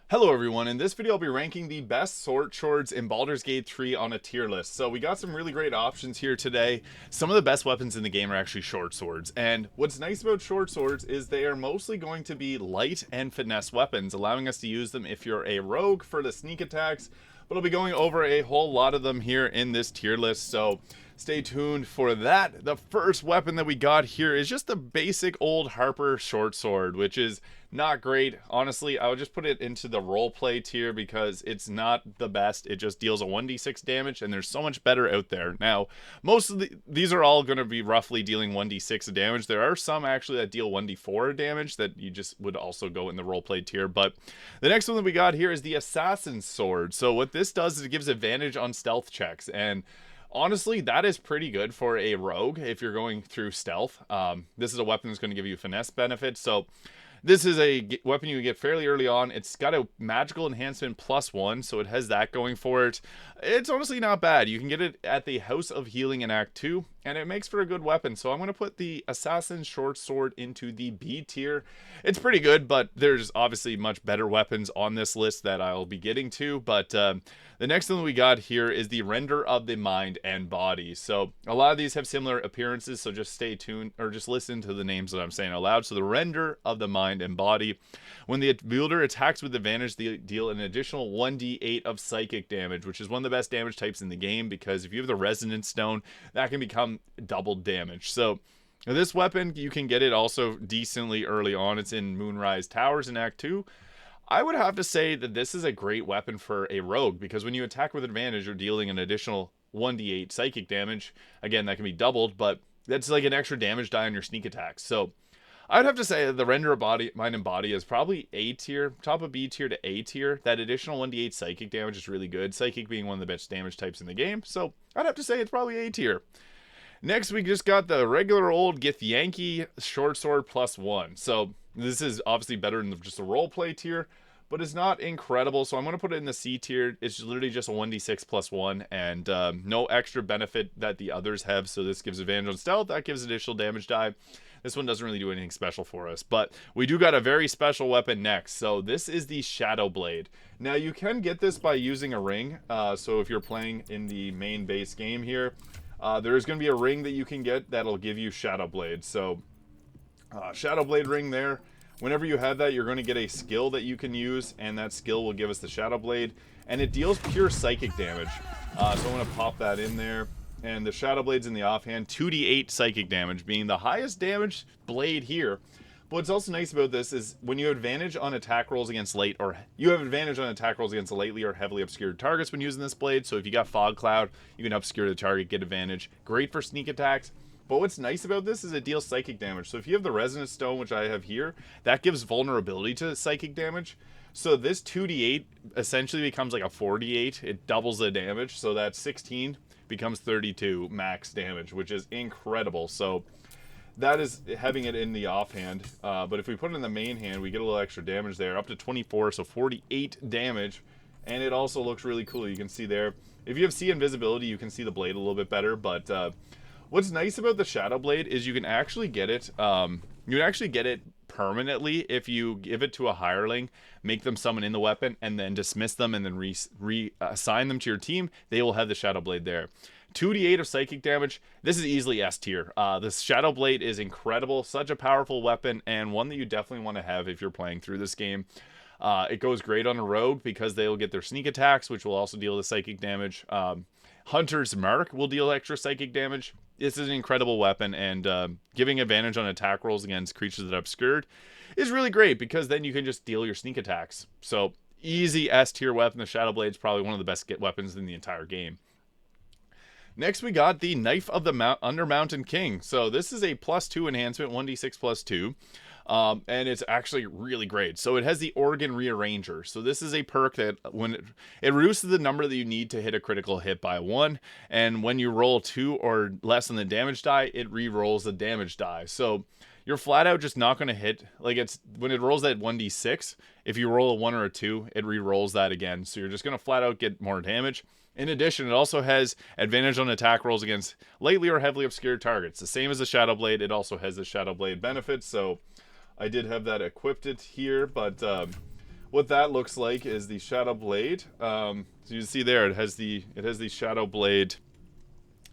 Hello everyone, in this video I'll be ranking the best sword swords in Baldur's Gate 3 on a tier list. So we got some really great options here today. Some of the best weapons in the game are actually short swords. And what's nice about short swords is they are mostly going to be light and finesse weapons, allowing us to use them if you're a rogue for the sneak attacks. But I'll be going over a whole lot of them here in this tier list, so stay tuned for that. The first weapon that we got here is just the basic old Harper short sword, which is not great. Honestly, I would just put it into the roleplay tier because it's not the best. It just deals a 1d6 damage, and there's so much better out there. Now, most of these are all going to be roughly dealing 1d6 damage. There are some actually that deal 1d4 damage that you just would also go in the roleplay tier. But the next one that we got here is the Assassin's Sword. So what this does is it gives advantage on stealth checks, and honestly, that is pretty good for a rogue if you're going through stealth. This is a weapon that's going to give you finesse benefits. So this is a weapon you get fairly early on. It's got a magical enhancement +1, so it has that going for it. It's honestly not bad. You can get it at the House of Healing in Act 2, and it makes for a good weapon. So I'm going to put the Assassin's Short Sword into the B tier. It's pretty good, but there's obviously much better weapons on this list that I'll be getting to. But the next thing we got here is the Render of the Mind and Body. So a lot of these have similar appearances, so just stay tuned, or just listen to the names that I'm saying out loud. So the Render of the Mind and Body. When the wielder attacks with advantage, they deal an additional 1d8 of psychic damage, which is one of the best damage types in the game, because if you have the Resonance Stone, that can become double damage. So this weapon, you can get it also decently early on. It's in Moonrise Towers in Act 2. I would have to say that this is a great weapon for a rogue, because when you attack with advantage, you're dealing an additional 1d8 psychic damage. Again, that can be doubled, but that's like an extra damage die on your sneak attacks. So I'd have to say that the Render of Mind and Body is probably A tier, top of B tier to A tier. That additional 1d8 psychic damage is really good, psychic being one of the best damage types in the game. So I'd have to say it's probably A tier. Next, we just got the regular old Githyanki Short Sword +1. So this is obviously better than just a roleplay tier, but it's not incredible. So I'm going to put it in the C tier. It's literally just a 1d6 +1, and no extra benefit that the others have. So this gives advantage on stealth. That gives additional damage die. This one doesn't really do anything special for us, but we do got a very special weapon next. So this is the Shadow Blade. Now you can get this by using a ring. So if you're playing in the main base game here, there's going to be a ring that you can get that'll give you Shadow Blade. So Shadow Blade ring there. Whenever you have that, you're going to get a skill that you can use, and that skill will give us the Shadow Blade, and it deals pure psychic damage. So I'm going to pop that in there. And the Shadow Blade's in the offhand, 2d8 psychic damage, being the highest damage blade here. But what's also nice about this is when you have advantage on attack rolls against lightly or heavily obscured targets when using this blade. So if you got Fog Cloud, you can obscure the target, get advantage. Great for sneak attacks. But what's nice about this is it deals psychic damage. So if you have the Resonance Stone, which I have here, that gives vulnerability to psychic damage. So this 2d8 essentially becomes like a 4d8. It doubles the damage. So that 16 becomes 32 max damage, which is incredible. So that is having it in the offhand. But if we put it in the main hand, we get a little extra damage there, up to 24, so 48 damage. And it also looks really cool. You can see there. If you have C invisibility, you can see the blade a little bit better. But what's nice about the Shadow Blade is you can actually get it. Permanently if you give it to a hireling, make them summon in the weapon, and then dismiss them, and then reassign them to your team. They will have the Shadow Blade there. 2d8 of psychic damage. This is easily S tier. This Shadow Blade is incredible, such a powerful weapon, and one that you definitely want to have if you're playing through this game. It goes great on a rogue because they will get their sneak attacks, which will also deal the psychic damage. Hunter's Mark will deal extra psychic damage. This is an incredible weapon, and giving advantage on attack rolls against creatures that are obscured is really great, because then you can just deal your sneak attacks. So easy S tier weapon. The Shadow Blade is probably one of the best weapons in the entire game. Next, we got the Knife of the Undermountain King. So this is a +2 enhancement, 1d6 +2. And it's actually really great. So it has the Organ Rearranger. So this is a perk that when it reduces the number that you need to hit a critical hit by 1, and when you roll 2 or less on the damage die, it re-rolls the damage die. So you're flat out just not going to hit, like, it's when it rolls that 1d6, if you roll a 1 or a 2, it re-rolls that again. So you're just going to flat out get more damage. In addition, it also has advantage on attack rolls against lightly or heavily obscured targets. The same as the Shadow Blade, it also has the Shadow Blade benefits. So I did have that equipped here, but what that looks like is the Shadow Blade. So you see there, it has the Shadow Blade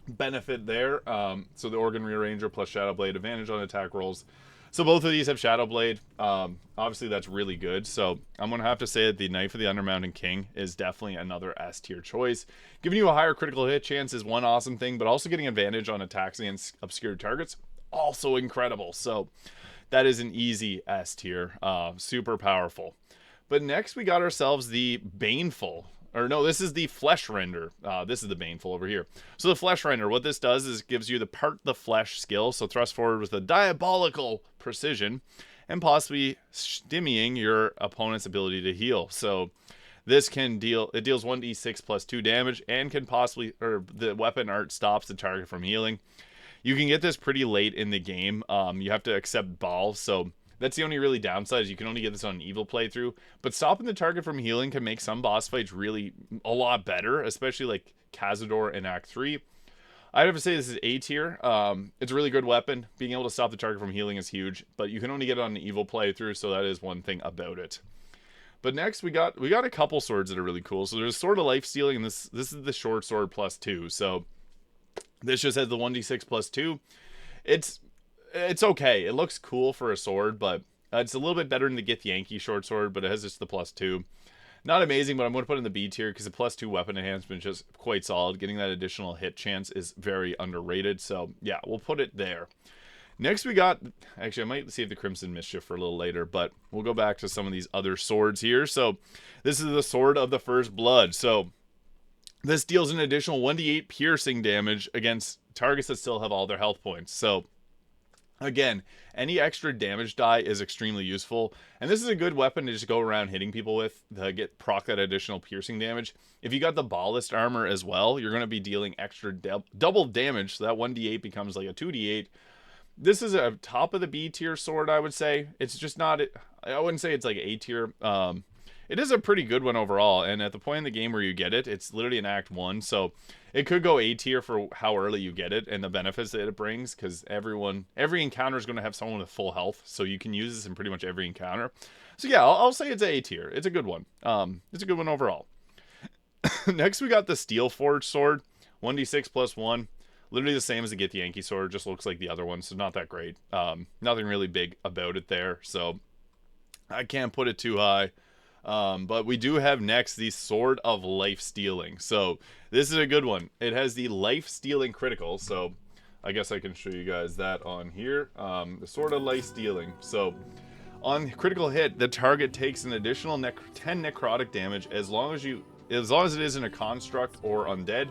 benefit there. So the Organ Rearranger plus Shadow Blade, advantage on attack rolls. So both of these have Shadow Blade. Obviously, that's really good. So I'm going to have to say that the Knife of the Undermountain King is definitely another S tier choice. Giving you a higher critical hit chance is one awesome thing, but also getting advantage on attacks against obscured targets, also incredible. So that is an easy S tier. Super powerful. But next we got ourselves the Baneful. Or no, this is the Flesh Render. This is the Baneful over here. So the Flesh Render, what this does is it gives you the Part the Flesh skill. So thrust forward with a diabolical precision and possibly stymieing your opponent's ability to heal. So this can deals 1d6 plus 2 damage and can possibly, or the weapon art stops the target from healing. You can get this pretty late in the game. You have to accept Baal, so that's the only really downside is you can only get this on an evil playthrough. But stopping the target from healing can make some boss fights really a lot better, especially like Cazador in Act 3. I'd have to say this is A tier. It's a really good weapon. Being able to stop the target from healing is huge, but you can only get it on an evil playthrough, so that is one thing about it. But next we got a couple swords that are really cool. So there's Sword of Life Stealing, and this is the short sword plus 2. So this just has the 1d6 plus 2. It's okay. It looks cool for a sword, but it's a little bit better than the Gith Yankee short sword, but it has just the plus 2. Not amazing, but I'm going to put it in the B tier because the plus 2 weapon enhancement is just quite solid. Getting that additional hit chance is very underrated. So yeah, we'll put it there. Next we got, actually I might save the Crimson Mischief for a little later, but we'll go back to some of these other swords here. So this is the Sword of the First Blood. So this deals an additional 1d8 piercing damage against targets that still have all their health points. So again, any extra damage die is extremely useful. And this is a good weapon to just go around hitting people with to proc that additional piercing damage. If you got the Ballast Armor as well, you're going to be dealing extra double damage. So that 1d8 becomes like a 2d8. This is a top of the B tier sword, I would say. It's just not, I wouldn't say it's like A tier. It is a pretty good one overall, and at the point in the game where you get it, it's literally in Act 1, so it could go A tier for how early you get it and the benefits that it brings, because every encounter is going to have someone with full health, so you can use this in pretty much every encounter. So yeah, I'll say it's A tier. It's a good one. It's a good one overall. Next, we got the Steel Forged Sword, 1d6 plus 1. Literally the same as the Gith Yankee sword, just looks like the other one, so not that great. Nothing really big about it there, so I can't put it too high. But we do have next the Sword of Life Stealing. So this is a good one. It has the Life Stealing critical, so I guess I can show you guys that on here. The Sword of Life Stealing. So on critical hit, the target takes an additional 10 necrotic damage as long as it isn't a construct or undead,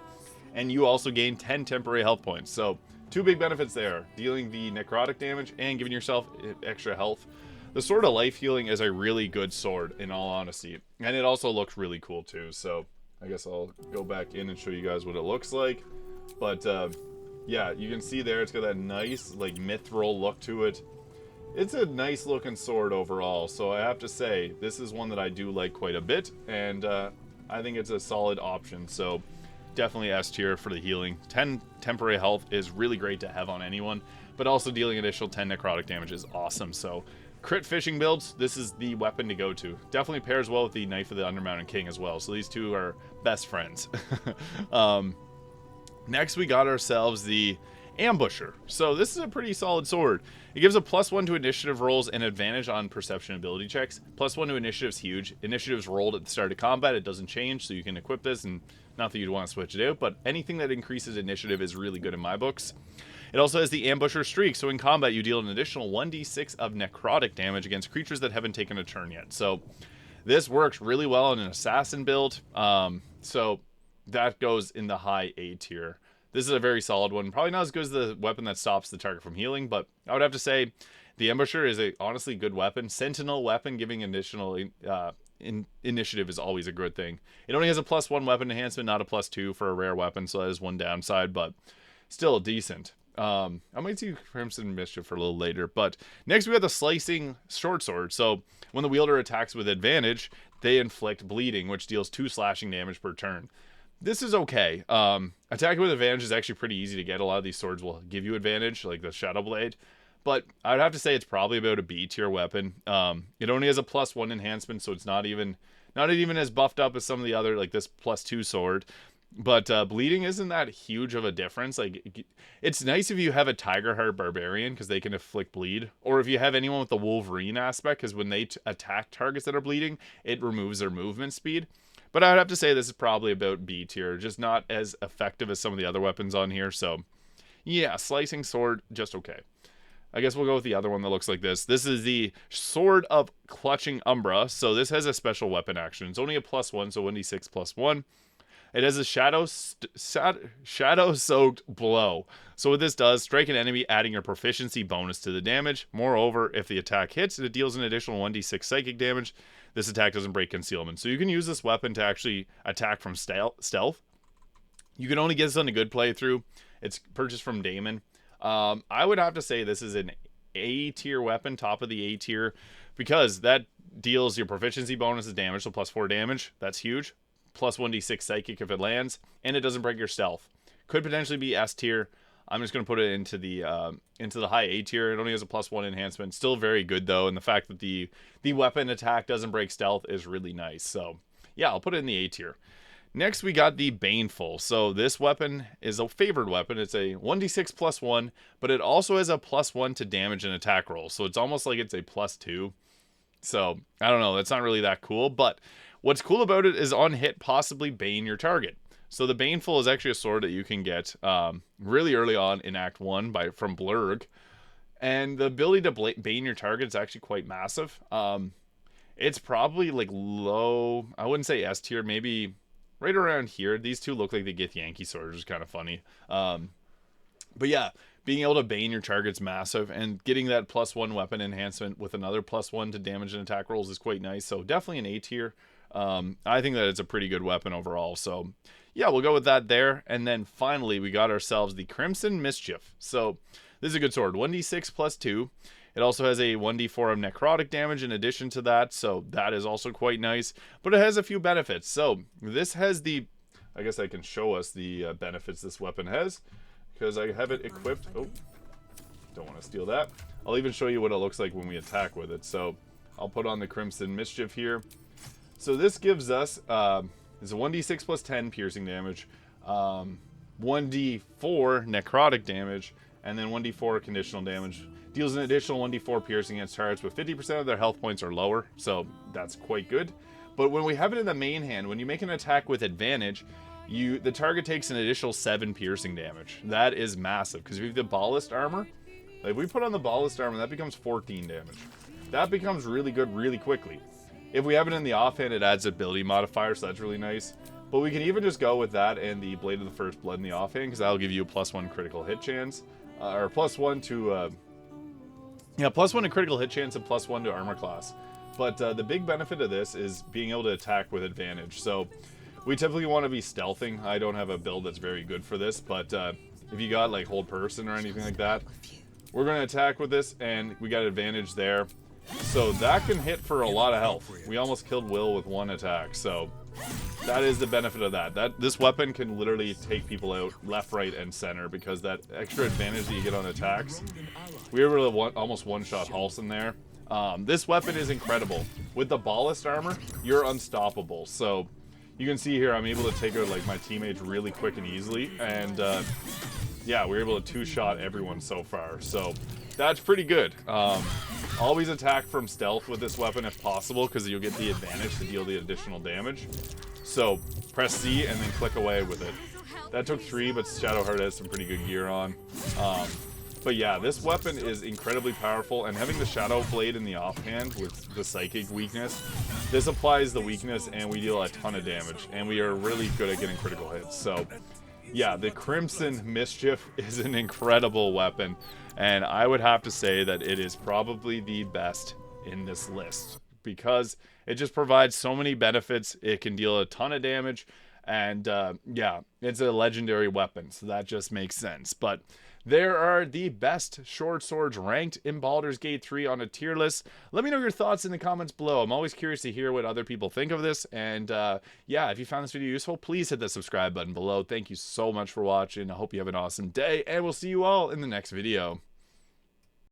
and you also gain 10 temporary health points. So two big benefits there, dealing the necrotic damage and giving yourself extra health. The Sword of Life Healing is a really good sword, in all honesty. And it also looks really cool, too. So, I guess I'll go back in and show you guys what it looks like. But, yeah, you can see there, it's got that nice, like, mithril look to it. It's a nice looking sword overall. So, I have to say, this is one that I do like quite a bit. And, I think it's a solid option. So, definitely S tier for the healing. 10 temporary health is really great to have on anyone. But also dealing additional 10 necrotic damage is awesome. So, crit fishing builds, this is the weapon to go to. Definitely pairs well with the Knife of the Undermountain King as well. So these two are best friends. Next, we got ourselves the Ambusher. So this is a pretty solid sword. It gives a +1 to initiative rolls and advantage on perception ability checks. +1 to initiative's huge. Initiative's rolled at the start of combat. It doesn't change, so you can equip this, and not that you'd want to switch it out, but anything that increases initiative is really good in my books. It also has the Ambusher Streak, so in combat you deal an additional 1d6 of necrotic damage against creatures that haven't taken a turn yet. So this works really well in an assassin build, so that goes in the high A tier. This is a very solid one. Probably not as good as the weapon that stops the target from healing, but I would have to say the Ambusher is a honestly good weapon. Sentinel weapon giving additional initiative is always a good thing. It only has a +1 weapon enhancement, not a +2 for a rare weapon, so that is one downside, but still decent. I might see Crimson Mischief for a little later, but next we have the Slicing Short Sword. So when the wielder attacks with advantage, they inflict bleeding, which deals 2 slashing damage per turn. This is okay. Attacking with advantage is actually pretty easy to get. A lot of these swords will give you advantage, like the Shadow Blade, but I'd have to say it's probably about a B tier weapon. It only has a +1 enhancement, so it's not even as buffed up as some of the other, like this +2 sword. But bleeding isn't that huge of a difference. Like, it's nice if you have a Tiger Heart Barbarian because they can inflict bleed, or if you have anyone with the Wolverine aspect, because when they attack targets that are bleeding, it removes their movement speed. But I would have to say this is probably about B tier, just not as effective as some of the other weapons on here. So yeah, slicing sword, just okay. I guess we'll go with the other one that looks like this. This is the Sword of Clutching Umbra. So this has a special weapon action. It's only a +1, so 1d6 +1. It has a shadow-soaked blow. So what this does, strike an enemy, adding your proficiency bonus to the damage. Moreover, if the attack hits, it deals an additional 1d6 psychic damage. This attack doesn't break concealment. So you can use this weapon to actually attack from stealth. You can only get this on a good playthrough. It's purchased from Damon. I would have to say this is an A tier weapon, top of the A tier, because that deals your proficiency bonus as damage, so +4 damage. That's huge. Plus 1d6 psychic if it lands, and it doesn't break your stealth. Could potentially be S tier. I'm just going to put it into the high A tier. It only has a +1 enhancement. Still very good though, and the fact that the weapon attack doesn't break stealth is really nice. So yeah, I'll put it in the A tier. Next, we got the Baneful. So this weapon is a favored weapon. It's a 1d6 +1, but it also has a +1 to damage and attack rolls. So it's almost like it's a +2. So I don't know. That's not really that cool, but what's cool about it is on hit, possibly bane your target. So the Baneful is actually a sword that you can get really early on in Act 1 from Blurg. And the ability to bane your target is actually quite massive. It's probably like low, I wouldn't say S tier, maybe right around here. These two look like they get Yankee swords, which is kind of funny. But yeah, being able to bane your target's massive, and getting that +1 weapon enhancement with another +1 to damage and attack rolls is quite nice. So definitely an A tier. I think that it's a pretty good weapon overall. So yeah, we'll go with that there. And then finally, we got ourselves the Crimson Mischief. So this is a good sword. 1d6 +2. It also has a 1d4 of necrotic damage in addition to that. So that is also quite nice. But it has a few benefits. So this has the, I guess I can show us the benefits this weapon has, because I have it equipped. Oh, don't want to steal that. I'll even show you what it looks like when we attack with it. So I'll put on the Crimson Mischief here. So this gives us, it's a 1d6 +10 piercing damage, 1d4 necrotic damage, and then 1d4 conditional damage. Deals an additional 1d4 piercing against targets with 50% of their health points or lower, so that's quite good. But when we have it in the main hand, when you make an attack with advantage, the target takes an additional 7 piercing damage. That is massive, because if you have the ballast armor, like if we put on the ballast armor, that becomes 14 damage. That becomes really good really quickly. If we have it in the offhand, it adds ability modifier, so that's really nice. But we can even just go with that and the Blade of the First Blood in the offhand, because that'll give you a +1 critical hit chance. Or +1 to... yeah, +1 to critical hit chance and +1 to armor class. But the big benefit of this is being able to attack with advantage. So we typically want to be stealthing. I don't have a build that's very good for this, but if you got like hold person or anything like that, we're going to attack with this, and we got advantage there. So that can hit for a lot of health. We almost killed Will with 1 attack, so that is the benefit of that. This weapon can literally take people out left, right, and center, because that extra advantage that you get on attacks. We were able to almost one-shot Halson there. This weapon is incredible. With the ballast armor, you're unstoppable. So you can see here I'm able to take out like my teammates really quick and easily, and yeah, we were able to 2-shot everyone so far. So that's pretty good. Always attack from stealth with this weapon if possible, because you'll get the advantage to deal the additional damage. So press C and then click away with it. That took 3, but Shadowheart has some pretty good gear on. But yeah, this weapon is incredibly powerful, and having the Shadow Blade in the offhand with the Psychic weakness, this applies the weakness and we deal a ton of damage, and we are really good at getting critical hits. So yeah, the Crimson Mischief is an incredible weapon, and I would have to say that it is probably the best in this list, because it just provides so many benefits. It can deal a ton of damage, and yeah, it's a legendary weapon, so that just makes sense. But there are the best short swords ranked in Baldur's Gate 3 on a tier list. Let me know your thoughts in the comments below. I'm always curious to hear what other people think of this. And yeah, if you found this video useful, please hit the subscribe button below. Thank you so much for watching. I hope you have an awesome day, and we'll see you all in the next video.